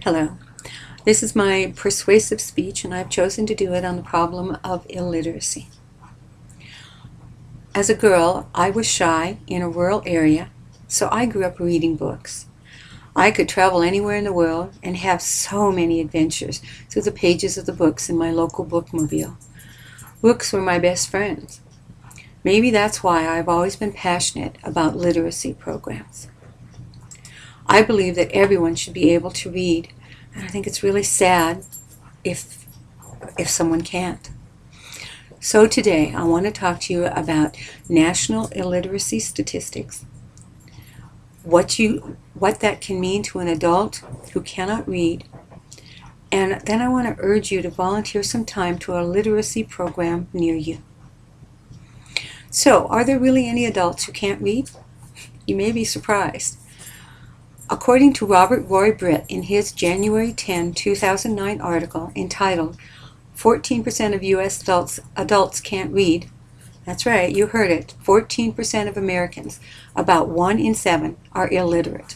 Hello. This is my persuasive speech, and I've chosen to do it on the problem of illiteracy. As a girl, I was shy in a rural area, so I grew up reading books. I could travel anywhere in the world and have so many adventures through the pages of the books in my local bookmobile. Books were my best friends. Maybe that's why I've always been passionate about literacy programs. I believe that everyone should be able to read, and I think it's really sad if someone can't. So today I want to talk to you about national illiteracy statistics, what that can mean to an adult who cannot read, and then I want to urge you to volunteer some time to a literacy program near you. So, are there really any adults who can't read? You may be surprised. According to Robert Roy Britt in his January 10, 2009 article entitled 14% of U.S. adults can't read, that's right, you heard it, 14% of Americans, about 1 in 7, are illiterate.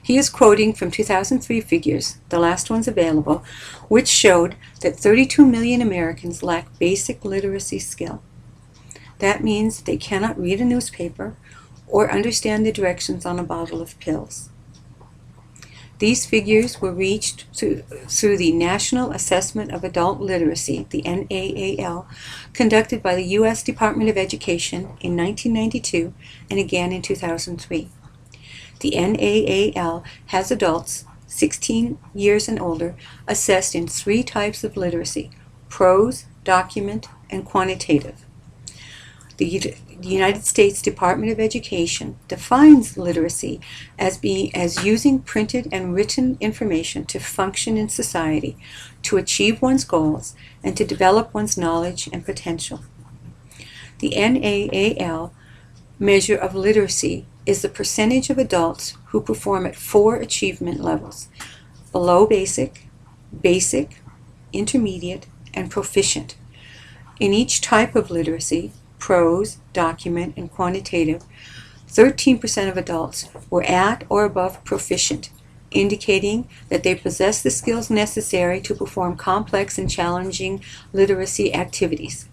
He is quoting from 2003 figures, the last ones available, which showed that 32 million Americans lack basic literacy skill. That means they cannot read a newspaper or understand the directions on a bottle of pills. These figures were reached through the National Assessment of Adult Literacy, the NAAL, conducted by the U.S. Department of Education in 1992 and again in 2003. The NAAL has adults 16 years and older assessed in 3 types of literacy: prose, document, and quantitative. The United States Department of Education defines literacy as using printed and written information to function in society, to achieve one's goals, and to develop one's knowledge and potential. The NAAL measure of literacy is the percentage of adults who perform at 4 achievement levels: below basic, basic, intermediate, and proficient. In each type of literacy, prose, document, and quantitative, 13% of adults were at or above proficient, indicating that they possess the skills necessary to perform complex and challenging literacy activities.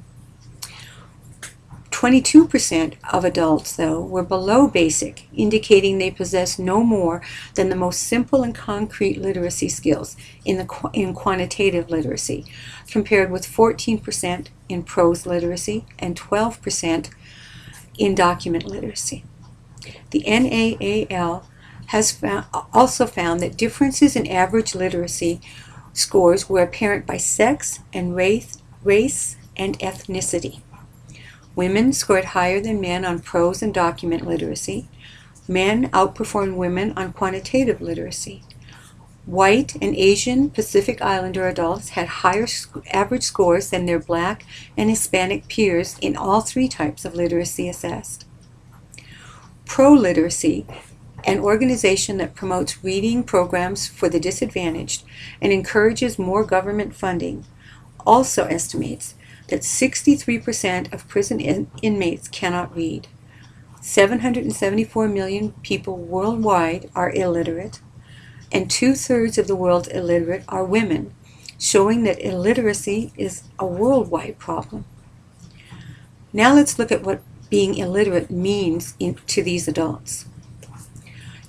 22% of adults, though, were below basic, indicating they possess no more than the most simple and concrete literacy skills in quantitative literacy, compared with 14% in prose literacy and 12% in document literacy. The NAAL has also found that differences in average literacy scores were apparent by sex and race and ethnicity. Women scored higher than men on prose and document literacy. Men outperformed women on quantitative literacy. White and Asian Pacific Islander adults had higher average scores than their Black and Hispanic peers in all 3 types of literacy assessed. Pro-Literacy, an organization that promotes reading programs for the disadvantaged and encourages more government funding, also estimates that 63% of prison inmates cannot read. 774 million people worldwide are illiterate, and 2/3 of the world's illiterate are women, showing that illiteracy is a worldwide problem. Now let's look at what being illiterate means to these adults.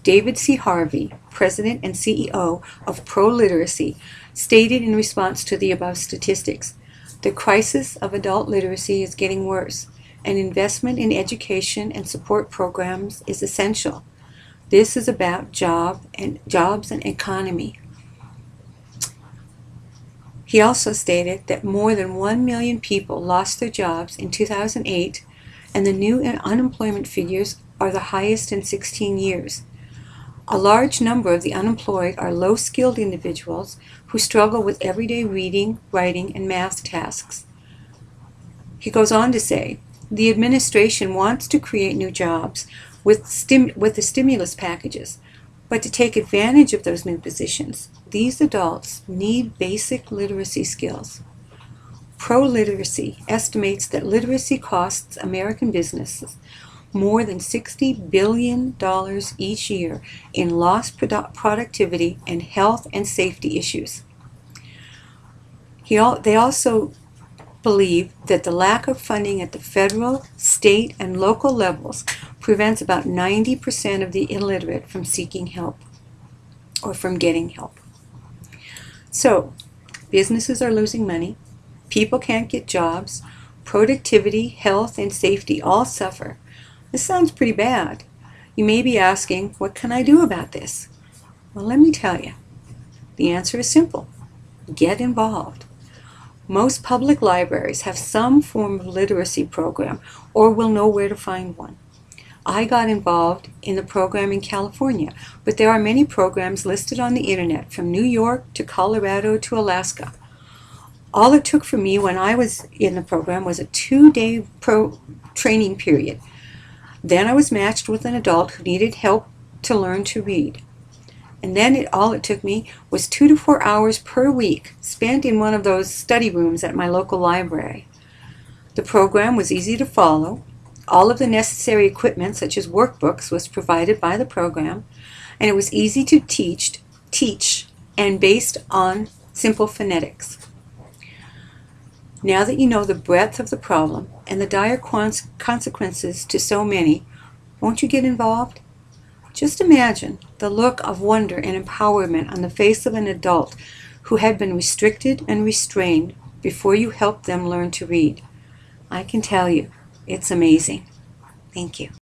David C. Harvey, President and CEO of Pro-Literacy, stated in response to the above statistics, "The crisis of adult literacy is getting worse, and investment in education and support programs is essential. This is about jobs and economy." He also stated that more than 1 million people lost their jobs in 2008, and the new unemployment figures are the highest in 16 years. A large number of the unemployed are low-skilled individuals who struggle with everyday reading, writing, and math tasks. He goes on to say, the administration wants to create new jobs with the stimulus packages, but to take advantage of those new positions, these adults need basic literacy skills. Pro-Literacy estimates that literacy costs American businesses more than $60 billion each year in lost productivity and health and safety issues. They also believe that the lack of funding at the federal, state, and local levels prevents about 90% of the illiterate from seeking help or from getting help. So, businesses are losing money, people can't get jobs, productivity, health, and safety all suffer. This sounds pretty bad. You may be asking, what can I do about this? Well, let me tell you. The answer is simple. Get involved. Most public libraries have some form of literacy program or will know where to find one. I got involved in the program in California, but there are many programs listed on the internet from New York to Colorado to Alaska. All it took for me when I was in the program was a 2-day training period. Then I was matched with an adult who needed help to learn to read. And then all it took me was 2 to 4 hours per week spent in one of those study rooms at my local library. The program was easy to follow. All of the necessary equipment, such as workbooks, was provided by the program, and it was easy to teach and based on simple phonetics. Now that you know the breadth of the problem and the dire consequences to so many, won't you get involved? Just imagine the look of wonder and empowerment on the face of an adult who had been restricted and restrained before you helped them learn to read. I can tell you, it's amazing. Thank you.